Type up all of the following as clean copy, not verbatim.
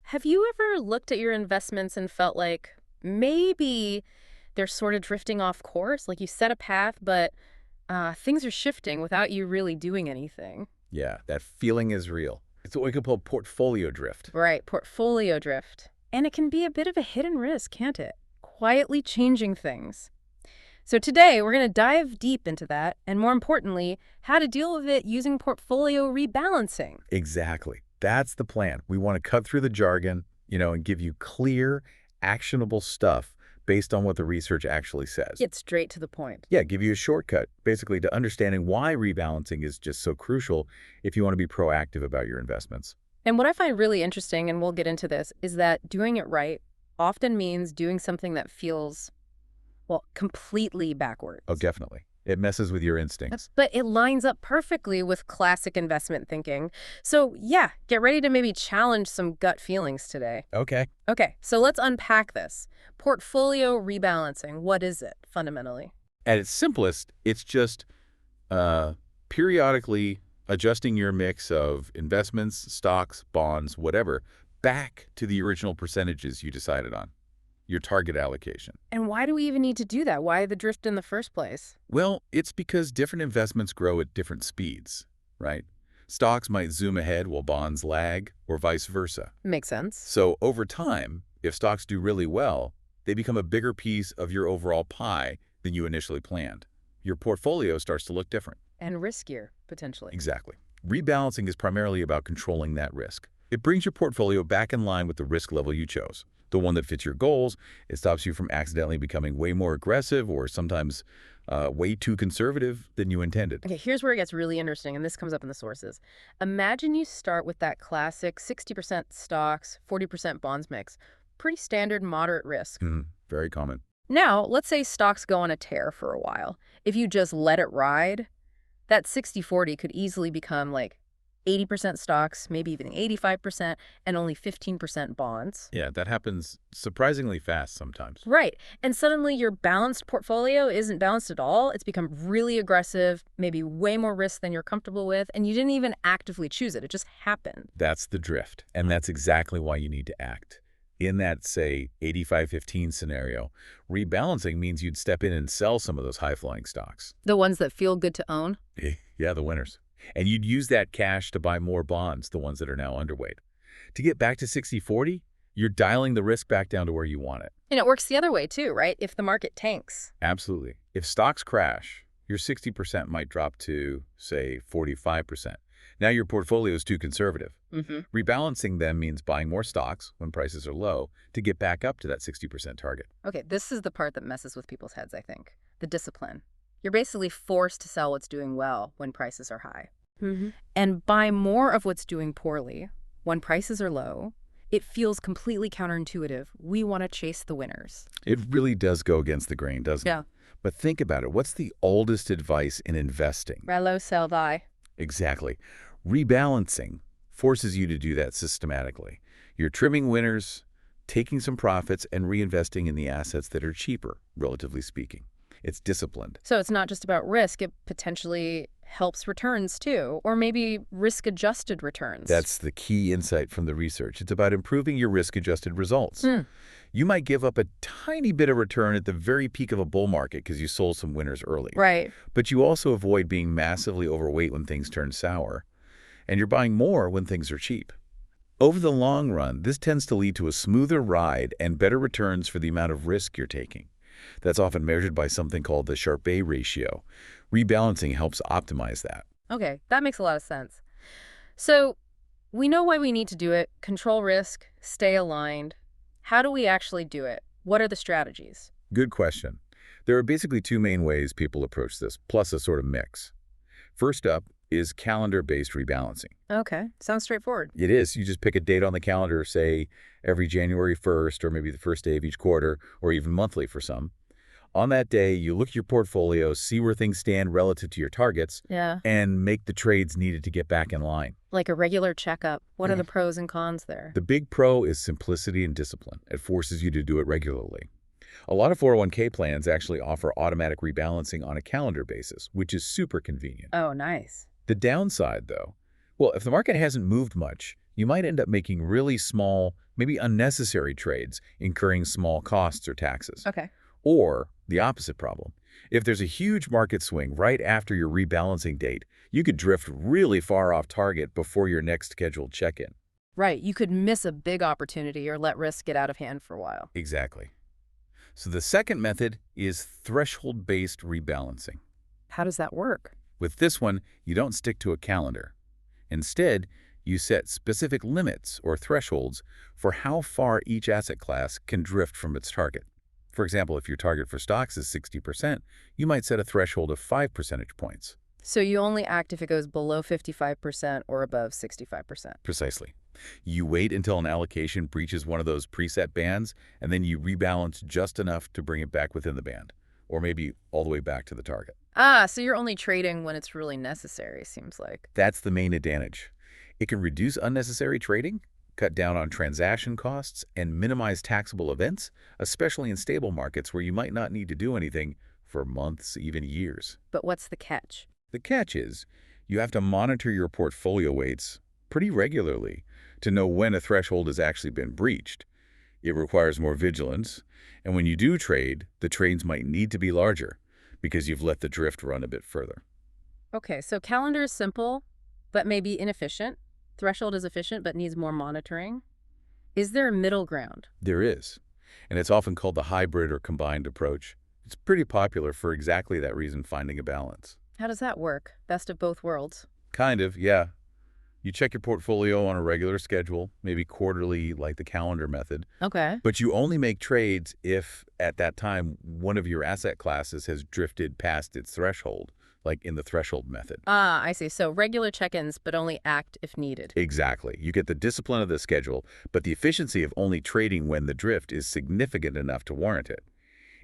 Have you ever looked at your investments and felt like maybe they're sort of drifting off course? Like you set a path, but things are shifting without you really doing anything. Yeah, that feeling is real. It's what we could call portfolio drift. Right, portfolio drift. And it can be a bit of a hidden risk, can't it? Quietly changing things. So today, we're going to dive deep into that, and more importantly, how to deal with it using portfolio rebalancing. Exactly. That's the plan. We want to cut through the jargon, and give you clear, actionable stuff based on what the research actually says. Get straight to the point. Yeah, give you a shortcut, basically, to understanding why rebalancing is just so crucial if you want to be proactive about your investments. And what I find really interesting, and we'll get into this, is that doing it right often means doing something that feels, well, completely backwards. Oh, definitely. It messes with your instincts. But it lines up perfectly with classic investment thinking. So yeah, get ready to maybe challenge some gut feelings today. Okay. Okay, so let's unpack this. Portfolio rebalancing, what is it fundamentally? At its simplest, it's just periodically adjusting your mix of investments, stocks, bonds, whatever, back to the original percentages you decided on, your target allocation. And why do we even need to do that? Why the drift in the first place? Well, it's because different investments grow at different speeds, right? Stocks might zoom ahead while bonds lag, or vice versa. Makes sense. So over time, if stocks do really well, they become a bigger piece of your overall pie than you initially planned. Your portfolio starts to look different. And riskier, potentially. Exactly. Rebalancing is primarily about controlling that risk. It brings your portfolio back in line with the risk level you chose, the one that fits your goals. It stops you from accidentally becoming way more aggressive or sometimes way too conservative than you intended. Okay, here's where it gets really interesting, and this comes up in the sources. Imagine you start with that classic 60% stocks, 40% bonds mix. Pretty standard moderate risk. Very common. Now, let's say stocks go on a tear for a while. If you just let it ride, that 60-40 could easily become like 80% stocks, maybe even 85%, and only 15% bonds. Yeah, that happens surprisingly fast sometimes. Right. And suddenly your balanced portfolio isn't balanced at all. It's become really aggressive, maybe way more risk than you're comfortable with, and you didn't even actively choose it. It just happened. That's the drift, and that's exactly why you need to act. In that, say, 85-15 scenario, rebalancing means you'd step in and sell some of those high-flying stocks. The ones that feel good to own? Yeah, the winners. And you'd use that cash to buy more bonds, the ones that are now underweight. To get back to 60-40, you're dialing the risk back down to where you want it. And it works the other way too, right? If the market tanks. Absolutely. If stocks crash, your 60% might drop to, say, 45%. Now your portfolio is too conservative. Rebalancing then means buying more stocks when prices are low to get back up to that 60% target. Okay, this is the part that messes with people's heads, I think. The discipline. You're basically forced to sell what's doing well when prices are high. And buy more of what's doing poorly when prices are low. It feels completely counterintuitive. We want to chase the winners. It really does go against the grain, doesn't it? Yeah. But think about it. What's the oldest advice in investing? Relo, sell, buy. Exactly. Rebalancing forces you to do that systematically. You're trimming winners, taking some profits, and reinvesting in the assets that are cheaper, relatively speaking. It's disciplined. So it's not just about risk. It potentially helps returns too, or maybe risk-adjusted returns. That's the key insight from the research. It's about improving your risk-adjusted results. You might give up a tiny bit of return at the very peak of a bull market because you sold some winners early. Right. But you also avoid being massively overweight when things turn sour, and you're buying more when things are cheap. Over the long run, this tends to lead to a smoother ride and better returns for the amount of risk you're taking. That's often measured by something called the Sharpe ratio. Rebalancing helps optimize that. Okay, that makes a lot of sense. So we know why we need to do it. Control risk, stay aligned. How do we actually do it? What are the strategies? Good question. There are basically two main ways people approach this, plus a sort of mix. First up is calendar-based rebalancing. Okay, sounds straightforward. It is. You just pick a date on the calendar, say every January 1st or maybe the first day of each quarter or even monthly for some. On that day, you look at your portfolio, see where things stand relative to your targets, and make the trades needed to get back in line. Like a regular checkup. What are the pros and cons there? The big pro is simplicity and discipline. It forces you to do it regularly. A lot of 401k plans actually offer automatic rebalancing on a calendar basis, which is super convenient. Oh, nice. The downside, though, well, if the market hasn't moved much, You might end up making really small, maybe unnecessary trades, incurring small costs or taxes. Okay. Or the opposite problem. If there's a huge market swing right after your rebalancing date, you could drift really far off target before your next scheduled check-in. Right. You could miss a big opportunity or let risk get out of hand for a while. Exactly. So the second method is threshold-based rebalancing. How does that work? With this one, you don't stick to a calendar. Instead, you set specific limits or thresholds for how far each asset class can drift from its target. For example, if your target for stocks is 60%, you might set a threshold of 5 percentage points. So you only act if it goes below 55% or above 65%. Precisely. You wait until an allocation breaches one of those preset bands, and then you rebalance just enough to bring it back within the band, or maybe all the way back to the target. Ah, so you're only trading when it's really necessary, seems like. That's the main advantage. It can reduce unnecessary trading, cut down on transaction costs, and minimize taxable events, especially in stable markets where you might not need to do anything for months, even years. But what's the catch? The catch is you have to monitor your portfolio weights pretty regularly to know when a threshold has actually been breached. It requires more vigilance, and when you do trade, the trades might need to be larger because you've let the drift run a bit further. Okay, so calendar is simple, but maybe inefficient. Threshold is efficient, but needs more monitoring. Is there a middle ground? There is, and it's often called the hybrid or combined approach. It's pretty popular for exactly that reason, finding a balance. How does that work? Best of both worlds. Kind of, yeah. You check your portfolio on a regular schedule, maybe quarterly like the calendar method, Okay. but you only make trades if, at that time, one of your asset classes has drifted past its threshold, like in the threshold method. Ah, I see. So regular check-ins, but only act if needed. Exactly. You get the discipline of the schedule, but the efficiency of only trading when the drift is significant enough to warrant it.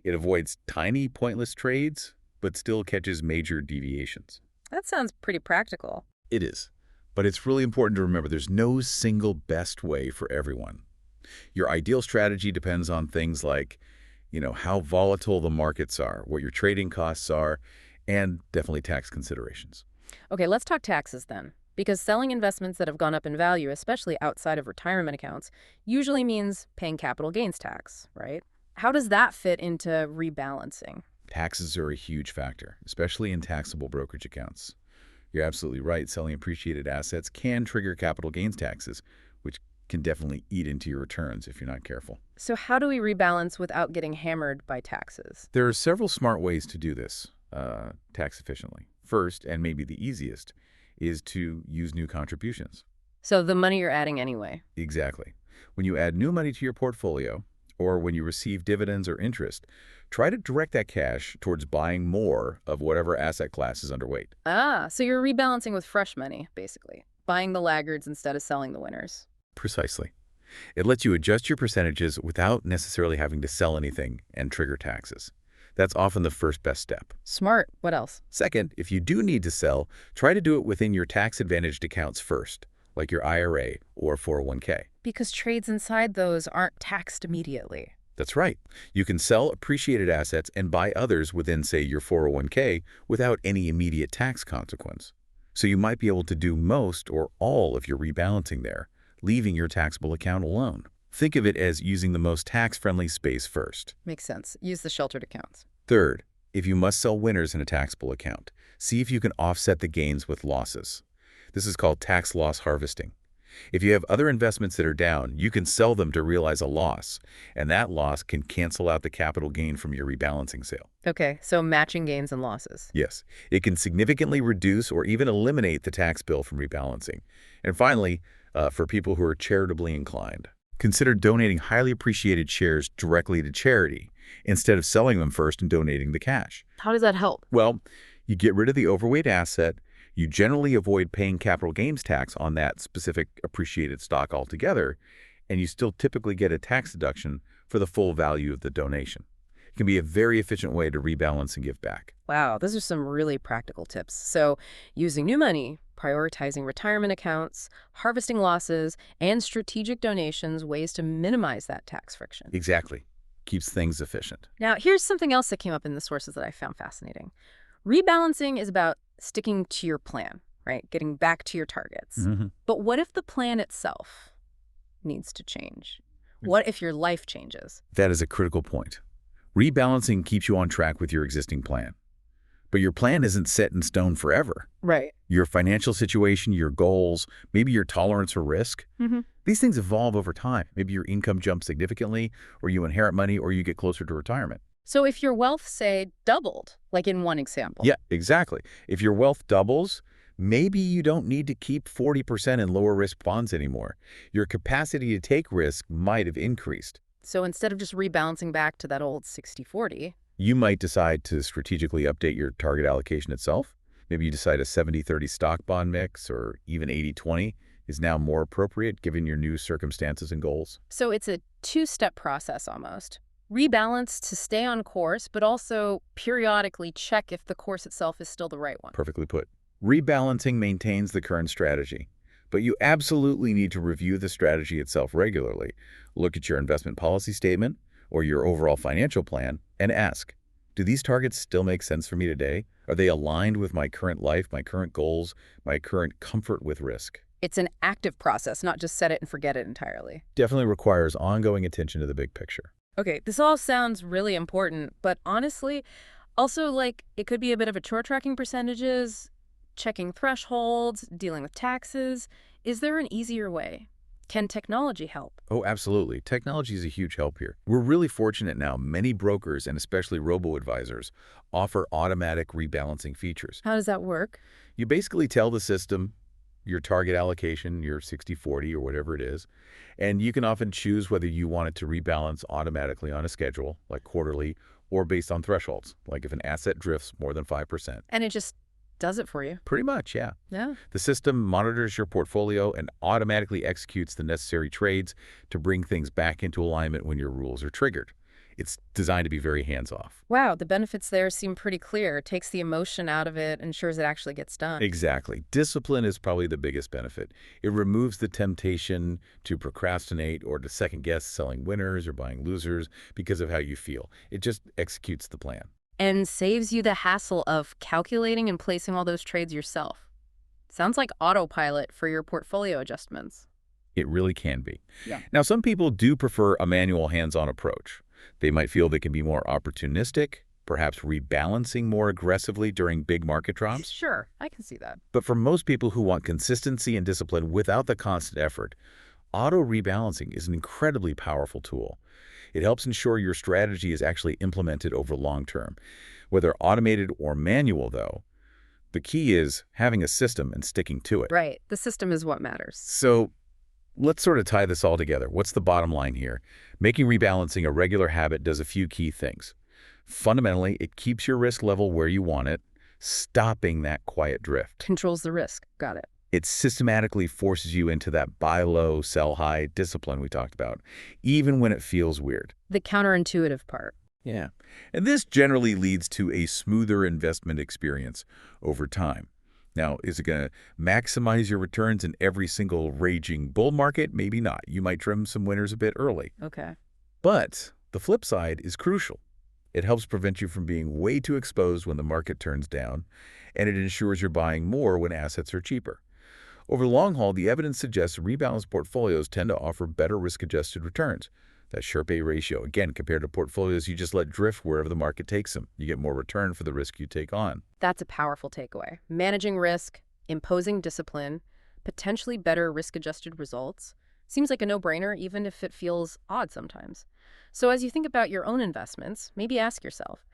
It avoids tiny, pointless trades, but still catches major deviations. That sounds pretty practical. It is. But it's really important to remember there's no single best way for everyone. Your ideal strategy depends on things like, how volatile the markets are, what your trading costs are, and definitely tax considerations. Okay, let's talk taxes then. Because selling investments that have gone up in value, especially outside of retirement accounts, usually means paying capital gains tax, right? How does that fit into rebalancing? Taxes are a huge factor, especially in taxable brokerage accounts. You're absolutely right. Selling appreciated assets can trigger capital gains taxes, which can definitely eat into your returns if you're not careful. So how do we rebalance without getting hammered by taxes? There are several smart ways to do this tax efficiently. First, and maybe the easiest, is to use new contributions. So the money you're adding anyway. Exactly. When you add new money to your portfolio, or when you receive dividends or interest, try to direct that cash towards buying more of whatever asset class is underweight. Ah, so you're rebalancing with fresh money, basically. Buying the laggards instead of selling the winners. Precisely. It lets you adjust your percentages without necessarily having to sell anything and trigger taxes. That's often the first best step. Smart. What else? Second, if you do need to sell, try to do it within your tax-advantaged accounts first, like your IRA or 401k. Because trades inside those aren't taxed immediately. That's right. You can sell appreciated assets and buy others within, say, your 401k without any immediate tax consequence. So you might be able to do most or all of your rebalancing there, leaving your taxable account alone. Think of it as using the most tax-friendly space first. Makes sense. Use the sheltered accounts. Third, if you must sell winners in a taxable account, see if you can offset the gains with losses. This is called tax loss harvesting. If you have other investments that are down, you can sell them to realize a loss, and that loss can cancel out the capital gain from your rebalancing sale. Okay, so matching gains and losses. Yes, it can significantly reduce or even eliminate the tax bill from rebalancing. And finally, for people who are charitably inclined, consider donating highly appreciated shares directly to charity instead of selling them first and donating the cash. How does that help? Well, you get rid of the overweight asset. You generally avoid paying capital gains tax on that specific appreciated stock altogether, and you still typically get a tax deduction for the full value of the donation. It can be a very efficient way to rebalance and give back. Wow, those are some really practical tips. So using new money, prioritizing retirement accounts, harvesting losses, and strategic donations, ways to minimize that tax friction. Exactly. Keeps things efficient. Now, here's something else that came up in the sources that I found fascinating. Rebalancing is about sticking to your plan, right? Getting back to your targets. Hmm. But what if the plan itself needs to change? What if your life changes? That is a critical point. Rebalancing keeps you on track with your existing plan. But your plan isn't set in stone forever. Right. Your financial situation, your goals, maybe your tolerance for risk, these things evolve over time. Maybe your income jumps significantly, or you inherit money, or you get closer to retirement. So if your wealth, say, doubled, like in one example. Yeah, exactly. If your wealth doubles, maybe you don't need to keep 40% in lower risk bonds anymore. Your capacity to take risk might have increased. So instead of just rebalancing back to that old 60-40, You might decide to strategically update your target allocation itself. Maybe you decide a 70-30 stock bond mix or even 80-20 is now more appropriate given your new circumstances and goals. so it's a two-step process almost. Rebalance to stay on course, but also periodically check if the course itself is still the right one. Perfectly put. Rebalancing maintains the current strategy, but you absolutely need to review the strategy itself regularly. Look at your investment policy statement or your overall financial plan and ask, do these targets still make sense for me today? Are they aligned with my current life, my current goals, my current comfort with risk? It's an active process, not just set it and forget it entirely. Definitely requires ongoing attention to the big picture. Okay, this all sounds really important, but honestly, also, like, it could be a bit of a chore tracking percentages, checking thresholds, dealing with taxes. Is there an easier way? Can technology help? Oh, absolutely. Technology is a huge help here. We're really fortunate now. Many brokers and especially robo-advisors offer automatic rebalancing features. How does that work? You basically tell the system your target allocation, your 60-40 or whatever it is, and you can often choose whether you want it to rebalance automatically on a schedule, like quarterly, or based on thresholds, like if an asset drifts more than 5%. And it just does it for you. Pretty much, yeah. Yeah. The system monitors your portfolio and automatically executes the necessary trades to bring things back into alignment when your rules are triggered. It's designed to be very hands-off. Wow, the benefits there seem pretty clear. It takes the emotion out of it, ensures it actually gets done. Exactly. Discipline is probably the biggest benefit. It removes the temptation to procrastinate or to second-guess selling winners or buying losers because of how you feel. It just executes the plan. And saves you the hassle of calculating and placing all those trades yourself. Sounds like autopilot for your portfolio adjustments. It really can be. Yeah. Now, some people do prefer a manual hands-on approach. They might feel they can be more opportunistic, perhaps rebalancing more aggressively during big market drops. Sure, I can see that. But for most people who want consistency and discipline without the constant effort, auto-rebalancing is an incredibly powerful tool. It helps ensure your strategy is actually implemented over long term. Whether automated or manual, though, the key is having a system and sticking to it. Right, the system is what matters. So let's sort of tie this all together. What's the bottom line here? Making rebalancing a regular habit does a few key things. Fundamentally, it keeps your risk level where you want it, stopping that quiet drift. Controls the risk. Got it. It systematically forces you into that buy low, sell high discipline we talked about, even when it feels weird. The counterintuitive part. Yeah. And this generally leads to a smoother investment experience over time. Now, is it going to maximize your returns in every single raging bull market? Maybe not. You might trim some winners a bit early. Okay. But the flip side is crucial. It helps prevent you from being way too exposed when the market turns down, and it ensures you're buying more when assets are cheaper. Over the long haul, the evidence suggests rebalanced portfolios tend to offer better risk-adjusted returns. That Sharpe ratio, again, compared to portfolios you just let drift wherever the market takes them. You get more return for the risk you take on. That's a powerful takeaway. Managing risk, imposing discipline, potentially better risk-adjusted results. Seems like a no-brainer, even if it feels odd sometimes. So as you think about your own investments, maybe ask yourself,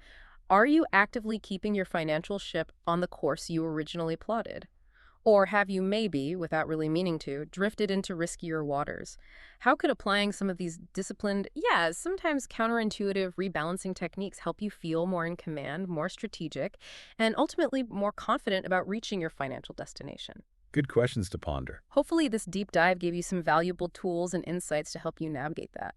are you actively keeping your financial ship on the course you originally plotted? Or have you maybe, without really meaning to, drifted into riskier waters? How could applying some of these disciplined, sometimes counterintuitive rebalancing techniques help you feel more in command, more strategic, and ultimately more confident about reaching your financial destination? Good questions to ponder. Hopefully this deep dive gave you some valuable tools and insights to help you navigate that.